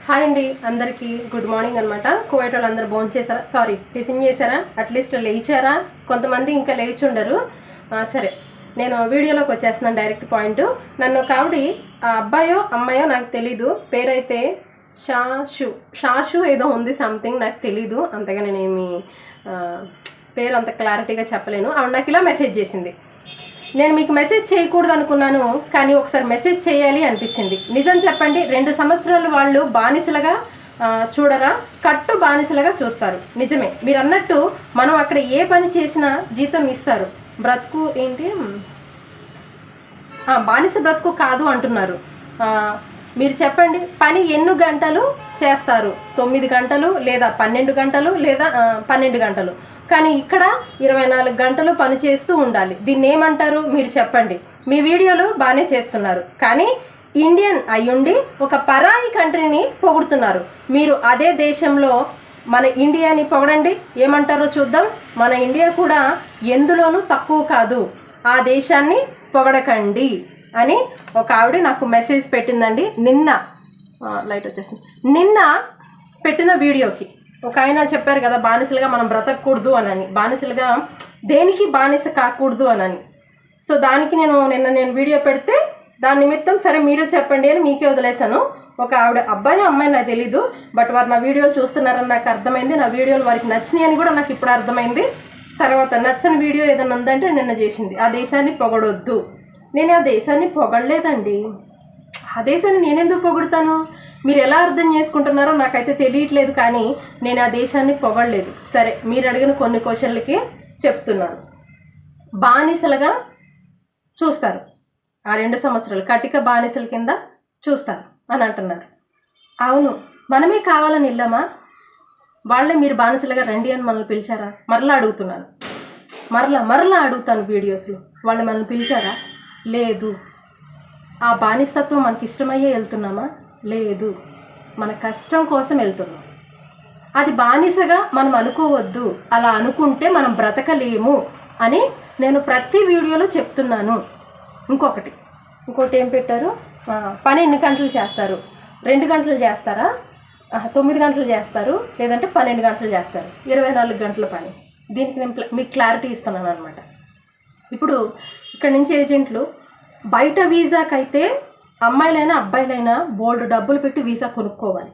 Hi అండి, అందరికీ good morning అనమాట. కువైట్ వాళ్ళు అందరూ భోంచేసారా? సారీ, టిఫిన్ చేశారా? అట్లీస్ట్ లేచారా? కొంతమంది ఇంకా లేచుండరు. సరే, నేను వీడియోలోకి వచ్చేస్తున్నాను. Direct point. నన్ను ఒక ఆవిడ, అబ్బాయో అమ్మాయో నాకు తెలీదు, పేరైతే షాషు ఏదో ఉంది, సంథింగ్ నాకు తెలీదు అంతగా. నేనేమి పేరు అంత క్లారిటీగా చెప్పలేను. ఆవిడ నాకు ఇలా మెసేజ్ చేసింది. నేను మీకు మెసేజ్ చేయకూడదు అనుకున్నాను, కానీ ఒకసారి మెసేజ్ చేయాలి అనిపించింది. నిజం చెప్పండి, 2 సంవత్సరాలు వాళ్ళు బానిసలుగా చూడరా, కట్టు బానిసలుగా చూస్తారు. నిజమే, మీరు అన్నట్టు మనం అక్కడ ఏ పని చేసినా జీతం ఇస్తారు. బ్రతుకు ఏంటి, బానిస బ్రతుకు కాదు అంటున్నారు. మీరు చెప్పండి, పని ఎన్ని గంటలు చేస్తారు? 9 గంటలు లేదా 12 గంటలు లేదా 12 గంటలు. కానీ ఇక్కడ 24 గంటలు పని చేస్తూ ఉండాలి. దీన్ని ఏమంటారు మీరు చెప్పండి? మీ వీడియోలు బాగానే చేస్తున్నారు, కానీ ఇండియన్ అయ్యుండి ఒక పరాయి కంట్రీని పొగుడుతున్నారు. మీరు అదే దేశంలో మన ఇండియాని పొగడండి, ఏమంటారో చూద్దాం. మన ఇండియా కూడా ఎందులోనూ తక్కువ కాదు, ఆ దేశాన్ని పొగడకండి అని ఒక ఆవిడ నాకు మెసేజ్ పెట్టిందండి. లైట్ వచ్చేసింది. నిన్న పెట్టిన వీడియోకి ఒక ఆయన చెప్పారు కదా, బానిసలుగా మనం బ్రతకూడదు అని. బానిసలుగా దేనికి బానిస కాకూడదు అని. సో దానికి నిన్న వీడియో పెడితే దాని నిమిత్తం సరే మీరే చెప్పండి అని మీకే వదిలేశాను. ఒక ఆవిడ, అబ్బాయి అమ్మాయి నాకు తెలీదు, బట్ వారు నా వీడియోలు చూస్తున్నారని నాకు అర్థమైంది. నా వీడియోలు వారికి నచ్చినాయి అని కూడా నాకు ఇప్పుడు అర్థమైంది. తర్వాత నచ్చని వీడియో ఏదైనా ఉందంటే నిన్న చేసింది, ఆ దేశాన్ని పొగడొద్దు. నేను ఆ దేశాన్ని పొగడలేదండి. ఆ దేశాన్ని నేనెందుకు పొగుడుతాను? మీరు ఎలా అర్థం చేసుకుంటున్నారో నాకైతే తెలియట్లేదు, కానీ నేను ఆ దేశాన్ని పొగడలేదు. సరే, మీరు అడిగిన కొన్ని క్వశ్చన్లకి చెప్తున్నాను. బానిసలుగా చూస్తారు, ఆ 2 సంవత్సరాలు కటిక బానిసల కింద చూస్తారు అని అంటున్నారు. అవును, మనమే కావాలని వెళ్ళామా? వాళ్ళే మీరు బానిసలుగా రండి అని మనల్ని పిలిచారా? మరలా అడుగుతున్నాను, మరలా అడుగుతాను వీడియోస్లో. వాళ్ళు మనల్ని పిలిచారా? లేదు. ఆ బానిసత్వం మనకి ఇష్టమయ్యే వెళ్తున్నామా? లేదు, మన కష్టం కోసం వెళ్తున్నాం. అది బానిసగా మనం అనుకోవద్దు. అలా అనుకుంటే మనం బ్రతకలేము అని నేను ప్రతి వీడియోలో చెప్తున్నాను. ఇంకోటి ఏం పెట్టారు, పని ఎన్ని గంటలు చేస్తారు? 2 గంటలు చేస్తారా? 9 గంటలు చేస్తారు, లేదంటే 12 గంటలు చేస్తారు. 24 గంటల పని. దీనికి నేను మీకు క్లారిటీ ఇస్తున్నాను అనమాట. ఇప్పుడు ఇక్కడ నుంచి ఏజెంట్లు బయట వీసాకైతే అమ్మాయిలైనా అబ్బాయిలైనా బోల్డ్ డబ్బులు పెట్టి వీసా కొనుక్కోవాలి.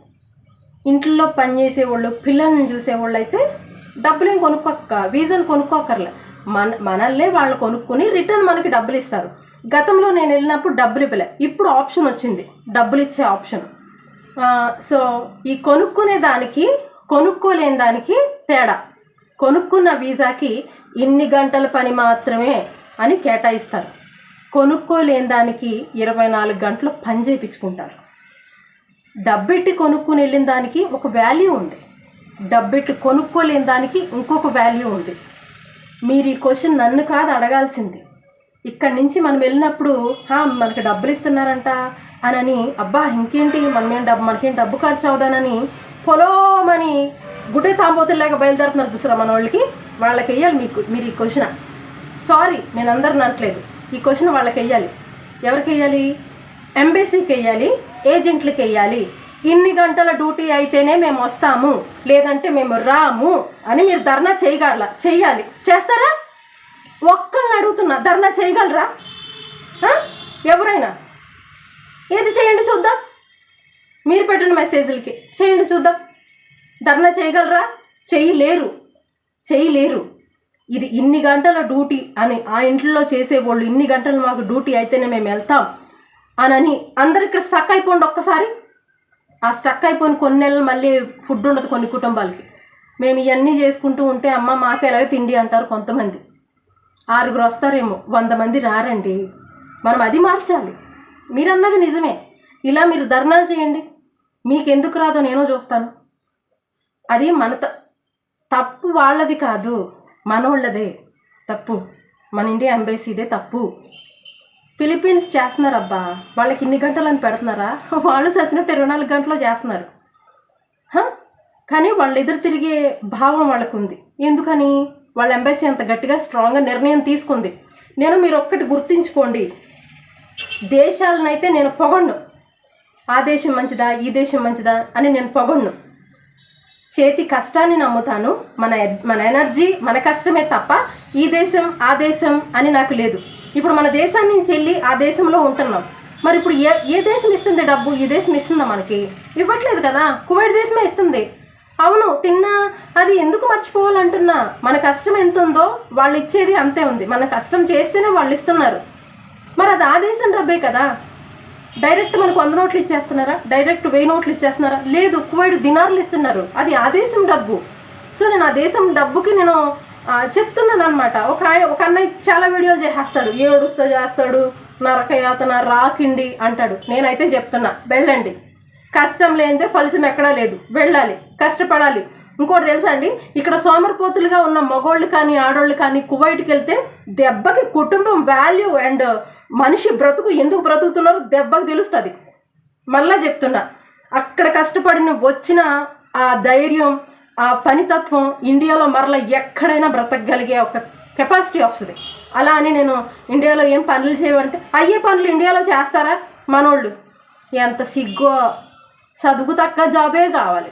ఇంట్లో పనిచేసేవాళ్ళు, పిల్లల్ని చూసేవాళ్ళు అయితే డబ్బులేం వీసాను కొనుక్కోకర్లే. మనల్నే వాళ్ళు కొనుక్కొని రిటర్న్ మనకి డబ్బులు ఇస్తారు. గతంలో నేను వెళ్ళినప్పుడు డబ్బులు ఇవ్వలే, ఇప్పుడు ఆప్షన్ వచ్చింది, డబ్బులు ఇచ్చే ఆప్షన్. సో ఈ కొనుక్కునే దానికి కొనుక్కోలేని దానికి తేడా. కొనుక్కున్న వీసాకి ఇన్ని గంటల పని మాత్రమే అని కేటాయిస్తారు. కొనుక్కోలేని దానికి 24 గంటలు పని చేయించుకుంటారు. డబ్బెట్టి కొనుక్కుని వెళ్ళిన దానికి ఒక వాల్యూ ఉంది, డబ్బెట్టి కొనుక్కోలేని దానికి ఇంకొక వాల్యూ ఉంది. మీరు ఈ క్వశ్చన్ నన్ను కాదు అడగాల్సింది. ఇక్కడి నుంచి మనం వెళ్ళినప్పుడు మనకి డబ్బులు ఇస్తున్నారంట అని, అబ్బా ఇంకేంటి మనకేం డబ్బు ఖర్చు అవుదానని పొలోమని గుడ్డే తాంబోతుల్లాగా బయలుదేరుతున్నారు చూసారా మన వాళ్ళకి వెయ్యాలి మీరు ఈ క్వశ్చన్. సారీ, నేను అందరిని అనట్లేదు, ఈ క్వశ్చన్ వాళ్ళకి వెయ్యాలి. ఎవరికి వెయ్యాలి? ఎంబసీకి వెయ్యాలి, ఏజెంట్లకి వెయ్యాలి. ఇన్ని గంటల డ్యూటీ అయితేనే మేము వస్తాము, లేదంటే మేము రాము అని మీరు ధర్నా చెయ్యాలి. చేస్తారా? ఒక్కళ్ళని అడుగుతున్నా, ధర్నా చేయగలరా? ఎవరైనా ఏది చేయండి చూద్దాం. మీరు పెట్టిన మెసేజ్లకి చేయండి చూద్దాం. ధర్నా చేయగలరా? చేయలేరు. ఇది ఇన్ని గంటల డ్యూటీ అని, ఆ ఇంట్లో చేసేవాళ్ళు ఇన్ని గంటలు మాకు డ్యూటీ అయితేనే మేము వెళ్తాం అని అందరు ఇక్కడ స్టక్ అయిపోండి ఒక్కసారి. ఆ స్టక్ అయిపోయిన కొన్ని నెలలు మళ్ళీ ఫుడ్ ఉండదు కొన్ని కుటుంబాలకి. మేము ఇవన్నీ చేసుకుంటూ ఉంటే అమ్మ మాకు ఎలాగో తిండి అంటారు కొంతమంది. 6 వస్తారేమో, 100 మంది రారండి. మనం అది మార్చాలి. మీరన్నది నిజమే. ఇలా మీరు ధర్నాలు చేయండి, మీకెందుకు రాదో నేను చూస్తాను. అది మన తప్పు వాళ్ళది కాదు, మనోళ్ళదే తప్పు. మన ఇండియా ఎంబసీదే తప్పు. ఫిలిప్పీన్స్ చేస్తున్నారబ్బా, వాళ్ళకి ఇన్ని గంటలు అని పెడుతున్నారా? వాళ్ళు చచ్చినట్టు 24 గంటలు చేస్తున్నారు. కానీ వాళ్ళు ఎదురు తిరిగే భావం వాళ్ళకు ఉంది. ఎందుకని? వాళ్ళ ఎంబసీ అంత గట్టిగా స్ట్రాంగ్గా నిర్ణయం తీసుకుంది. మీరు ఒక్కటి గుర్తుంచుకోండి, దేశాలనైతే నేను పొగడను, ఆ దేశం మంచిదా ఈ దేశం మంచిదా అని నేను పొగడ్ను. చేతి కష్టాన్ని నమ్ముతాను. మన ఎనర్జీ మన కష్టమే తప్ప ఈ దేశం ఆ దేశం అని నాకు లేదు. ఇప్పుడు మన దేశాన్ని నుంచి వెళ్ళి ఆ దేశంలో ఉంటున్నాం. మరి ఇప్పుడు ఏ దేశం ఇస్తుంది డబ్బు? ఈ దేశం ఇస్తుందా? మనకి ఇవ్వట్లేదు కదా. కువైట్ దేశమే ఇస్తుంది. అవును, తిన్నా అది ఎందుకు మర్చిపోవాలంటున్నా. మన కష్టం ఎంత ఉందో వాళ్ళు ఇచ్చేది అంతే ఉంది. మన కష్టం చేస్తేనే వాళ్ళు ఇస్తున్నారు. మరి అది ఆ దేశం డబ్బే కదా. డైరెక్ట్ మనకు 100 నోట్లు ఇచ్చేస్తున్నారా? డైరెక్ట్ 1000 నోట్లు ఇచ్చేస్తున్నారా? లేదు, కువైట్ దినార్లు ఇస్తున్నారు. అది ఆ దేశం డబ్బు. సో నేను ఆ దేశం డబ్బుకి నేను చెప్తున్నాను అనమాట. ఒక అన్నయ్య చాలా వీడియోలు చేసేస్తాడు, ఏడుస్తూ చేస్తాడు, నరకయాతన రాకిండి అంటాడు. నేనైతే చెప్తున్నా, వెళ్ళండి. కష్టం లేనిదే ఫలితం ఎక్కడా లేదు. వెళ్ళాలి, కష్టపడాలి. ఇంకోటి తెలుసా అండి, ఇక్కడ సోమరిపోతులుగా ఉన్న మగోళ్ళు కానీ ఆడోళ్ళు కానీ కువైట్కి వెళ్తే దెబ్బకి కుటుంబం వాల్యూ అండ్ మనిషి బ్రతుకు ఎందుకు బ్రతుకుతున్నారో దెబ్బకి తెలుస్తుంది. మళ్ళా చెప్తున్నా, అక్కడ కష్టపడి నువ్వు వచ్చిన ఆ ధైర్యం ఆ పనితత్వం ఇండియాలో మరలా ఎక్కడైనా బ్రతకగలిగే ఒక కెపాసిటీ వస్తుంది. అలా అని నేను ఇండియాలో ఏం పనులు చేయమంటే అయ్యే పనులు ఇండియాలో చేస్తారా మనోళ్ళు? ఎంత సిగ్గో. చదువు తక్క జాబే కావాలి.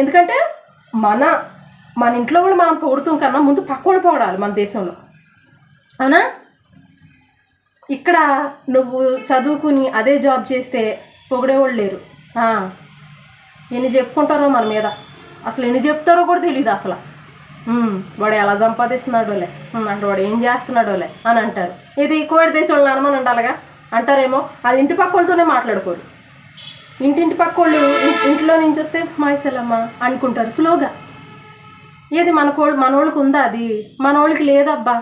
ఎందుకంటే మన ఇంట్లో వాళ్ళు మనం పొగుడుతాం కన్నా ముందు పక్కోళ్ళు పొగడాలి మన దేశంలో, అవునా? ఇక్కడ నువ్వు చదువుకుని అదే జాబ్ చేస్తే పొగిడేవాళ్ళు లేరు. ఎన్ని చెప్పుకుంటారో మన మీద, అసలు ఎన్ని చెప్తారో కూడా తెలియదు. అసలు వాడు ఎలా సంపాదిస్తున్నాడోలే అంటే వాడు ఏం చేస్తున్నాడోలే అని అంటారు. ఇది కువైట్ దేశంలో అనమని ఉండాలిగా అంటారేమో. అది ఇంటి పక్క వాళ్ళతోనే మాట్లాడుకోరు. ఇంటింటి పక్క వాళ్ళు ఇంట్లో నుంచి వస్తే మాయసలమ్మ అనుకుంటారు స్లోగా. ఏది మనోళ్ళకి ఉందా? అది మనోళ్ళకి లేదబ్బా,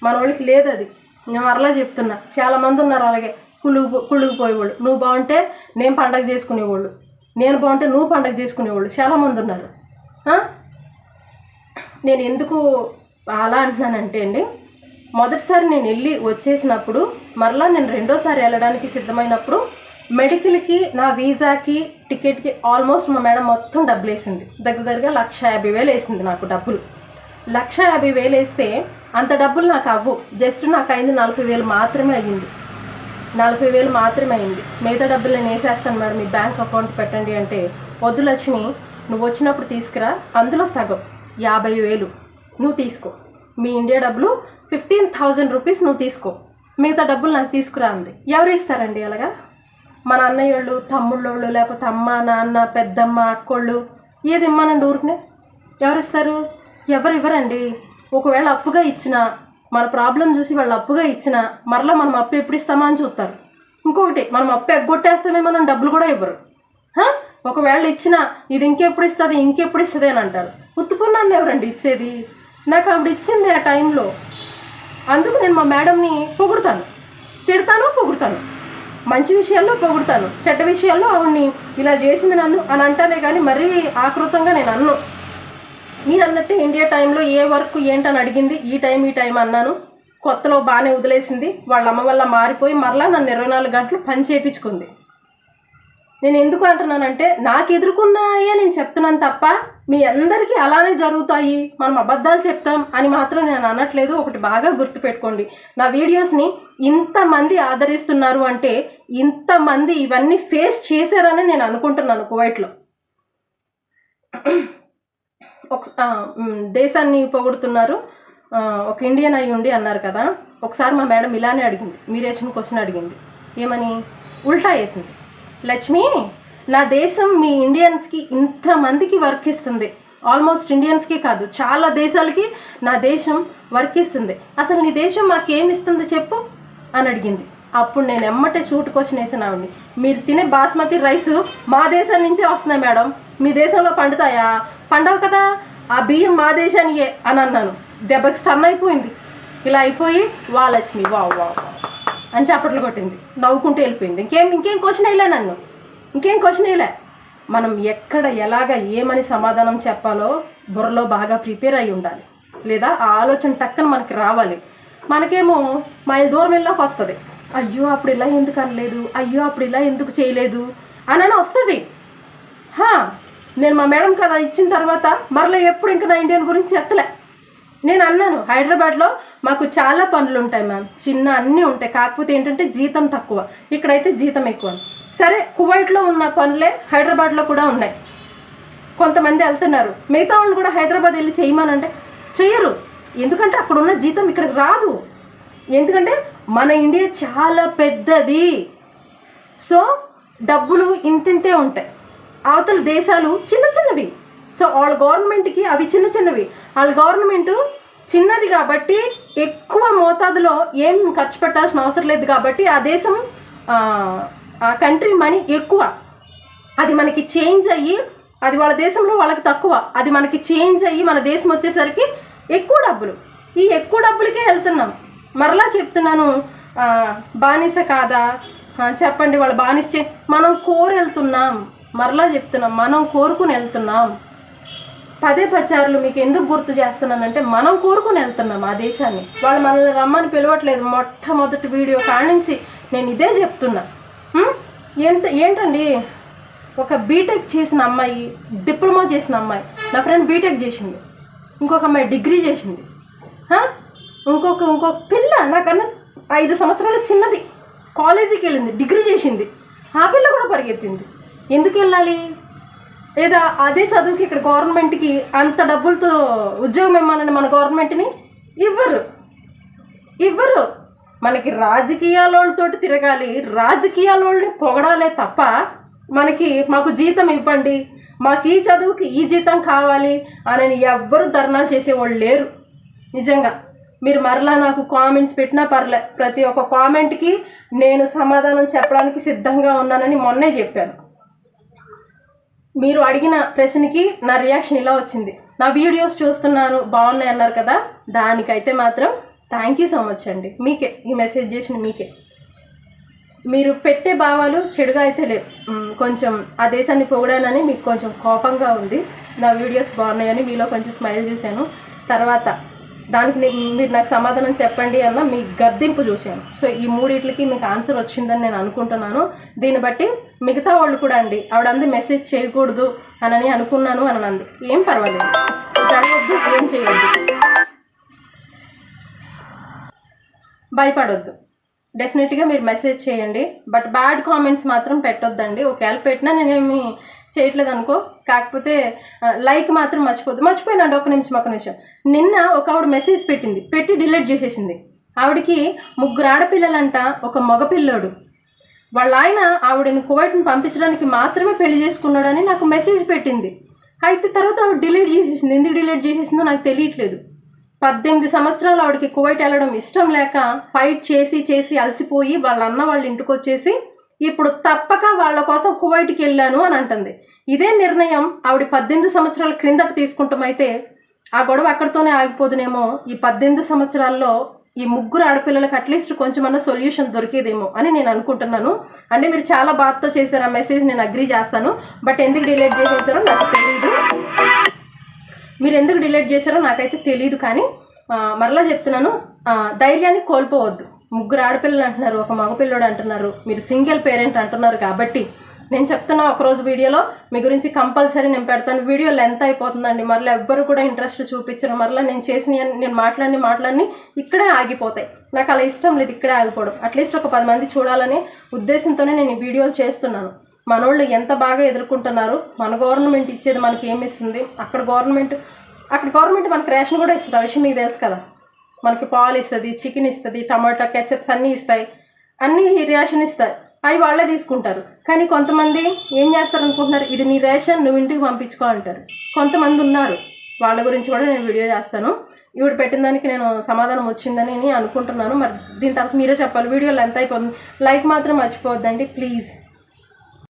మనోళ్ళకి లేదు. అది నేను మరలా చెప్తున్నా. చాలామంది ఉన్నారు అలాగే కుళ్ళుకుపోయేవాళ్ళు. నువ్వు బాగుంటే నేను పండగ చేసుకునేవాళ్ళు, నేను బాగుంటే నువ్వు పండగ చేసుకునేవాళ్ళు చాలామంది ఉన్నారు. నేను ఎందుకు అలా అంటున్నానంటే అండి, మొదటిసారి నేను వెళ్ళి వచ్చేసినప్పుడు మరలా నేను రెండోసారి వెళ్ళడానికి సిద్ధమైనప్పుడు మెడికల్కి నా వీసాకి టికెట్కి ఆల్మోస్ట్ మా మేడం మొత్తం డబ్బులు వేసింది. దగ్గరగా 1,50,000 వేసింది నాకు డబ్బులు. 1,50,000 వేస్తే అంత డబ్బులు నాకు అవ్వు. జస్ట్ నాకు అయింది 40,000 మాత్రమే అయ్యింది. 40,000 మాత్రమే అయింది. మిగతా డబ్బులు నేను వేసేస్తాను మేడం, మీ బ్యాంక్ అకౌంట్ పెట్టండి అంటే, వద్దు లక్ష్మి, నువ్వు వచ్చినప్పుడు తీసుకురా, అందులో సగం 50,000 నువ్వు తీసుకో, మీ ఇండియా డబ్బులు 15,000 రూపీస్ నువ్వు తీసుకో, మిగతా డబ్బులు నాకు తీసుకురా అంది. ఎవరు ఇస్తారండి అలాగా? మన అన్నయ్య వాళ్ళు, తమ్ముళ్ళోళ్ళు, లేకపోతే అమ్మ నాన్న పెద్దమ్మ అక్కోళ్ళు ఏది ఇమ్మనండి ఊరికనే ఎవరు ఇస్తారు? ఎవరు ఇవ్వరండి. ఒకవేళ అప్పుగా ఇచ్చినా, మన ప్రాబ్లం చూసి వాళ్ళు అప్పుగా ఇచ్చినా మరలా మనం అప్పు ఎప్పుడు ఇస్తామా అని చూస్తారు. ఇంకొకటి, మనం అప్పు ఎగ్గొట్టేస్తామే, మనం డబ్బులు కూడా ఇవ్వరు. ఒకవేళ ఇచ్చినా ఇది ఇంకెప్పుడు ఇస్తుంది అని అంటారు. ఉత్తుకున్నాను ఎవరండి ఇచ్చేది? నాకు ఆవిడ ఇచ్చింది ఆ టైంలో. అందుకు నేను మా మేడంని పొగుడుతాను, తిడతాను, పొగుడుతాను. మంచి విషయాల్లో పొగుడుతాను, చెడ్డ విషయాల్లో ఆవిడ్ని ఇలా చేసింది నన్ను అని అంటానే కానీ మరీ ఆకృతంగా నేను అన్ను. మీరు అన్నట్టు ఇండియా టైంలో ఏ వర్క్ ఏంటని అడిగింది, ఈ టైం అన్నాను. కొత్తలో బాగానే వదిలేసింది. వాళ్ళ అమ్మ వల్ల మారిపోయి మరలా నన్ను 24 గంటలు పని చేయించుకుంది. నేను ఎందుకు అంటున్నానంటే, నాకు ఎదుర్కొన్నాయే నేను చెప్తున్నాను తప్ప మీ అందరికీ అలానే జరుగుతాయి, మనం అబద్ధాలు చెప్తాం అని మాత్రం నేను అనట్లేదు. ఒకటి బాగా గుర్తుపెట్టుకోండి, నా వీడియోస్ని ఇంతమంది ఆదరిస్తున్నారు అంటే ఇంతమంది ఇవన్నీ ఫేస్ చేశారని నేను అనుకుంటున్నాను. కువైట్లో దేశాన్ని పొగుడుతున్నారు, ఒక ఇండియన్ అయి ఉండి అన్నారు కదా. ఒకసారి మా మేడం ఇలానే అడిగింది, మీరేసిన క్వశ్చన్ అడిగింది. ఏమని? ఉల్టా వేసింది. లక్ష్మి, నా దేశం మీ ఇండియన్స్కి ఇంతమందికి వర్క్ ఇస్తుంది. ఆల్మోస్ట్ ఇండియన్స్కి కాదు, చాలా దేశాలకి నా దేశం వర్క్ ఇస్తుంది. అసలు నీ దేశం మాకేమిస్తుంది చెప్పు అని అడిగింది. అప్పుడు నేను ఎమ్మటే షూట్ క్వశ్చన్ వేసిన ఆవిడ్ని, మీరు తినే బాస్మతి రైస్ మా దేశం నుంచే వస్తున్నాయి మేడం, మీ దేశంలో పండుతాయా? పండవు కదా, ఆ బియ్యం మా దేశానియే అని అన్నాను. దెబ్బకి స్టన్ అయిపోయింది. ఇలా అయిపోయి వా లక్ష్మి వా వా అని చప్పట్లు కొట్టింది, నవ్వుకుంటూ వెళ్ళిపోయింది. ఇంకేం క్వశ్చన్ వేయలే నన్ను, ఇంకేం క్వశ్చన్ వేయలే. మనం ఎక్కడ ఎలాగ ఏమని సమాధానం చెప్పాలో బుర్రలో బాగా ప్రిపేర్ అయి ఉండాలి, లేదా ఆ ఆలోచన టక్కన మనకి రావాలి. మనకేమో మైల్ దూరం వెళ్ళాక వస్తుంది, అయ్యో అప్పుడు ఇలా ఎందుకు అనలేదు, అయ్యో అప్పుడు ఇలా ఎందుకు చేయలేదు అని వస్తుంది. నేను మా మేడం కదా ఇచ్చిన తర్వాత మరలా ఎప్పుడు ఇంకా నా ఇండియన్ గురించి ఎత్తలే. నేను అన్నాను, హైదరాబాద్లో మాకు చాలా పనులు ఉంటాయి మ్యామ్, చిన్న అన్నీ ఉంటాయి, కాకపోతే ఏంటంటే జీతం తక్కువ, ఇక్కడైతే జీతం ఎక్కువ. సరే, కువైట్లో ఉన్న పనులే హైదరాబాద్లో కూడా ఉన్నాయి. కొంతమంది వెళ్తున్నారు, మిగతా వాళ్ళు కూడా హైదరాబాద్ వెళ్ళి చేయమనంటే చెయ్యరు. ఎందుకంటే అక్కడ ఉన్న జీతం ఇక్కడికి రాదు. ఎందుకంటే మన ఇండియా చాలా పెద్దది. సో డబ్బులు ఇంతింతే ఉంటాయి. అవతల దేశాలు చిన్న చిన్నవి. సో వాళ్ళ గవర్నమెంట్కి అవి చిన్న చిన్నవి. వాళ్ళ గవర్నమెంట్ చిన్నది కాబట్టి ఎక్కువ మోతాదులో ఏం ఖర్చు పెట్టాల్సిన అవసరం లేదు. కాబట్టి ఆ దేశం ఆ కంట్రీ మనీ ఎక్కువ. అది మనకి చేంజ్ అయ్యి, అది వాళ్ళ దేశంలో వాళ్ళకి తక్కువ, అది మనకి చేంజ్ అయ్యి మన దేశం వచ్చేసరికి ఎక్కువ డబ్బులు. ఈ ఎక్కువ డబ్బులకే వెళ్తున్నాం. మరలా చెప్తున్నాను, బానిస కాదా చెప్పండి? వాళ్ళు బానిస మనం కోరి వెళ్తున్నాం. మరలా చెప్తున్నాం, మనం కోరుకుని వెళ్తున్నాం. పదే పచారులు మీకు ఎందుకు గుర్తు చేస్తున్నానంటే మనం కోరుకుని వెళ్తున్నాం ఆ దేశాన్ని. వాళ్ళు మనల్ని రమ్మని పిలవట్లేదు. మొట్టమొదటి వీడియో కానించి నేను ఇదే చెప్తున్నా. ఏంటండి, ఒక బీటెక్ చేసిన అమ్మాయి, డిప్లొమా చేసిన అమ్మాయి, నా ఫ్రెండ్ బీటెక్ చేసింది, ఇంకొక అమ్మాయి డిగ్రీ చేసింది, ఇంకొక పిల్ల నాకన్నా 5 సంవత్సరాల చిన్నది కాలేజీకి వెళ్ళింది, డిగ్రీ చేసింది. ఆ పిల్ల కూడా పరిగెత్తింది. ఎందుకు వెళ్ళాలి? లేదా అదే చదువుకి ఇక్కడ గవర్నమెంట్కి అంత డబ్బులతో ఉద్యోగం ఇవ్వాలని మన గవర్నమెంట్ని ఇవ్వరు. మనకి రాజకీయాలతోటి తిరగాలి, రాజకీయాలని పొగడాలే తప్ప మాకు జీతం ఇవ్వండి, మాకు ఈ చదువుకి ఈ జీతం కావాలి అని ఎవ్వరు ధర్నాలు చేసేవాళ్ళు లేరు. నిజంగా మీరు మరలా నాకు కామెంట్స్ పెట్టినా పర్లే, ప్రతి ఒక్క కామెంట్కి నేను సమాధానం చెప్పడానికి సిద్ధంగా ఉన్నానని మొన్నే చెప్పాను. మీరు అడిగిన ప్రశ్నకి నా రియాక్షన్ ఇలా వచ్చింది. నా వీడియోస్ చూస్తున్నాను, బాగున్నాయి అన్నారు కదా, దానికైతే మాత్రం థ్యాంక్ యూ సో మచ్ అండి. మీకే ఈ మెసేజ్ చేసిన మీకే. మీరు పెట్టే భావాలు చెడుగా అయితే లేవు. కొంచెం ఆ దేశాన్ని పొగిడానని మీకు కొంచెం కోపంగా ఉంది. నా వీడియోస్ బాగున్నాయని మీలో కొంచెం స్మైల్ చూశాను. తర్వాత దానికి మీరు నాకు సమాధానం చెప్పండి అన్న మీ గద్దింపు చూశాను. సో ఈ మూడిట్లకి మీకు ఆన్సర్ వచ్చిందని నేను అనుకుంటున్నాను. దీన్ని బట్టి మిగతా వాళ్ళు కూడా అండి, ఆవిడంది మెసేజ్ చేయకూడదు అని అనుకున్నాను అని అంది. ఏం పర్వాలేదు, జరగవద్దు, ఏం చేయొద్దు, భయపడొద్దు. డెఫినెట్గా మీరు మెసేజ్ చేయండి, బట్ బ్యాడ్ కామెంట్స్ మాత్రం పెట్టొద్దండి. ఒకవేళ పెట్టినా నేనేమి చేయట్లేదు అనుకో, కాకపోతే లైక్ మాత్రం మర్చిపోయినండి. ఒక నిమిషం. నిన్న ఒక ఆవిడ మెసేజ్ పెట్టి డిలీట్ చేసేసింది. ఆవిడకి 3 ఆడపిల్లలంట, ఒక మగపిల్లోడు. వాళ్ళ ఆయన ఆవిడని కువైట్ని పంపించడానికి మాత్రమే పెళ్లి చేసుకున్నాడని నాకు మెసేజ్ పెట్టింది. అయితే తర్వాత ఆవిడ డిలీట్ చేసేసింది. ఎందుకు డిలీట్ చేసేసిందో నాకు తెలియట్లేదు. 18 సంవత్సరాలు ఆవిడకి కువైట్ వెళ్ళడం ఇష్టం లేక ఫైట్ చేసి అలసిపోయి వాళ్ళ అన్న వాళ్ళ ఇంటికి వచ్చేసి ఇప్పుడు తప్పక వాళ్ళ కోసం కువైట్కి వెళ్ళాను అని అంటుంది. ఇదే నిర్ణయం ఆవిడ 18 సంవత్సరాల క్రిందట తీసుకుంటామైతే ఆ గొడవ అక్కడితోనే ఆగిపోదునేమో. ఈ 18 సంవత్సరాల్లో ఈ 3 ఆడపిల్లలకు అట్లీస్ట్ కొంచెమన్నా సొల్యూషన్ దొరికేదేమో అని నేను అనుకుంటున్నాను. అంటే మీరు చాలా బాధతో చేశారు ఆ మెసేజ్, నేను అగ్రీ చేస్తాను. బట్ ఎందుకు డిలీట్ చేసేసారో నాకు తెలియదు. మీరు ఎందుకు డిలీట్ చేశారో నాకైతే తెలియదు. కానీ మరలా చెప్తున్నాను, ధైర్యాన్ని కోల్పోవద్దు. 3 ఆడపిల్లలు అంటున్నారు, ఒక మగపిల్లడు అంటున్నారు, మీరు సింగిల్ పేరెంట్ అంటున్నారు. కాబట్టి నేను చెప్తున్నా, ఒకరోజు వీడియోలో మీ గురించి కంపల్సరీ నేను పెడతాను. వీడియో లెంత్ అయిపోతుందండి, మరలా ఎవ్వరు కూడా ఇంట్రెస్ట్ చూపించరు. మరలా నేను మాట్లాడిని ఇక్కడే ఆగిపోతాయి. నాకు అలా ఇష్టం లేదు ఇక్కడే ఆగిపోవడం. అట్లీస్ట్ ఒక 10 మంది చూడాలనే ఉద్దేశంతోనే నేను ఈ వీడియోలు చేస్తున్నాను. మనోళ్ళు ఎంత బాగా ఎదుర్కొంటున్నారు, మన గవర్నమెంట్ ఇచ్చేది మనకి ఏమి ఇస్తుంది, అక్కడ గవర్నమెంట్ మనకి రేషన్ కూడా ఇస్తుంది. ఆ విషయం మీకు తెలుసు కదా. మనకి పాలు ఇస్తుంది, చికెన్ ఇస్తుంది, టమాటా కెచప్స్ అన్నీ ఇస్తాయి, అన్నీ రేషన్ ఇస్తాయి. అవి వాళ్ళే తీసుకుంటారు. కానీ కొంతమంది ఏం చేస్తారు అనుకుంటున్నారు, ఇది నీ రేషన్, నువ్వు ఇంటికి పంపించుకో అంటారు. కొంతమంది ఉన్నారు, వాళ్ళ గురించి కూడా నేను వీడియో చేస్తాను. ఇవిడ పెట్టిన దానికి నేను సమాధానం వచ్చిందని అనుకుంటున్నాను. మరి దీని తర్వాత మీరే చెప్పాలి. వీడియో లెంత్ అయిపోతుంది. లైక్ మాత్రం మర్చిపోవద్దండి ప్లీజ్.